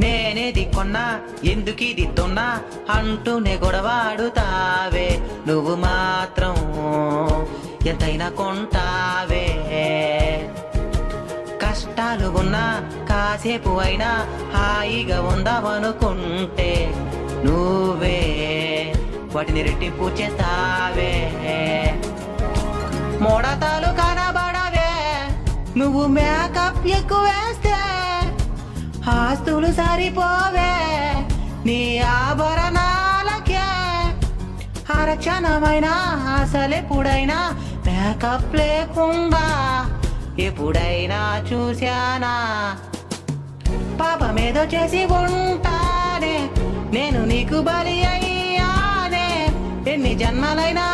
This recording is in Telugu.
నేనేది కొన్నా ఎందుకిది తొన్నా అంటూనే గొడవాడుతావే. నువ్వు మాత్రం ఎంతైనా కొంటావే. కష్టాలు ఉన్నా కాసేపు అయినా హాయిగా ఉందామనుకుంటే నువ్వే వాటిని రెట్టింపు చేస్తావే. మోడతాలు కనబడవే నువ్వు మేకప్ ఎక్కువ వేస్తే. ఆస్తులు సరిపోవే నీ ఆభరణాలకే. అరక్షణమైన అసలెప్పుడైనా మేకప్ లేకుండా ఎప్పుడైనా చూశానా? పాపమేదో చేసి ఉంటానే నేను నీకు బలి అయ్యానే. ఎన్ని జన్మలైనా